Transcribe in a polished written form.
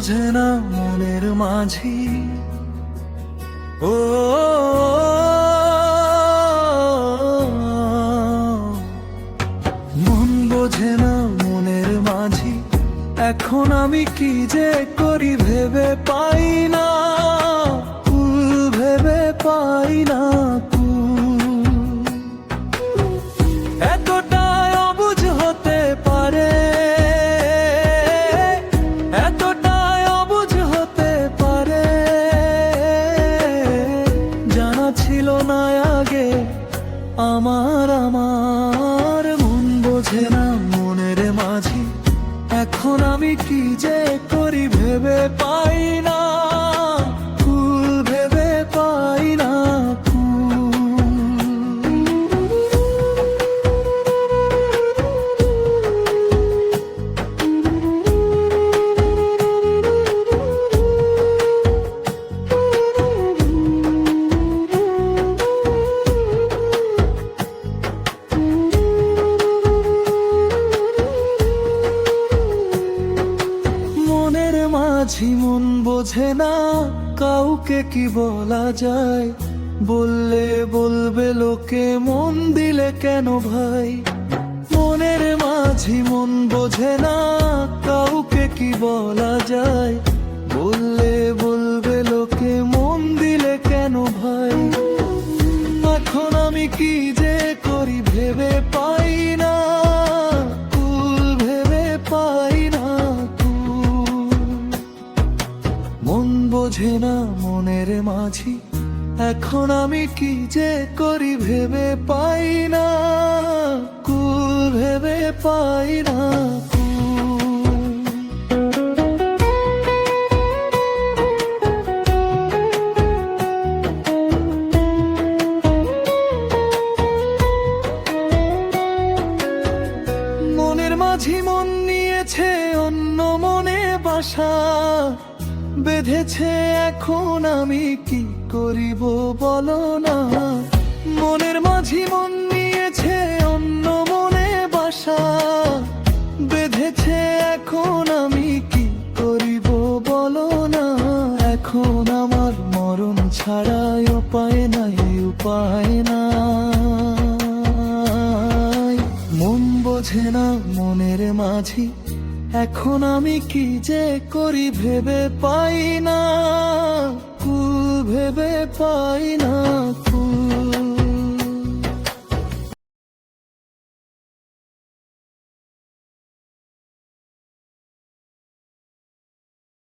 বোঝে না মনের মাঝি, ও মন বোঝে না মনের মাঝি। এখন আমি কি যে করি ভেবে পাই না, কুল ভেবে পাই না কুল। এতটাই অবুঝ হতে পারে, এতটাই অবুঝ হতে পারে, জানা ছিল না আগে আমার। মন বোঝে না মনের মাঝি, এখন আমি কি যে করি ভেবে পাই না, কুল ভেবে পাই না মাঝি। মন বোঝে না কাউকে কি বলা যায়, বললে বলবে লোকে, মন দিলে কেন ভাই। মনের মাঝি মন বোঝে না কাউকে কি বলা যায়, বললে বলবে লোকে, মন দিলে কেন ভাই। এখন আমি কি যে করি ভেবে পাই না, কুল ভেবে পাই না মন বোঝে না মনের মাঝি। এখন আমি কি যে করি ভেবে পাই না, কুল ভেবে পাই না মনের মাঝি মন নিয়েছে অন্য মনে বাসা বেঁধেছে। এখন আমি কি করিব বলো না, মনের মাঝি মন নিয়েছে অন্য মনে বাসা বেঁধেছে। এখন আমি কি করিব বলো না, এখন আমার মরণ ছাড়া উপায় নাই, উপায় নাই। মন বোঝে না মনের মাঝি, এখন আমি কি যে করি ভেবে পাই না, কুল ভেবে পাই না।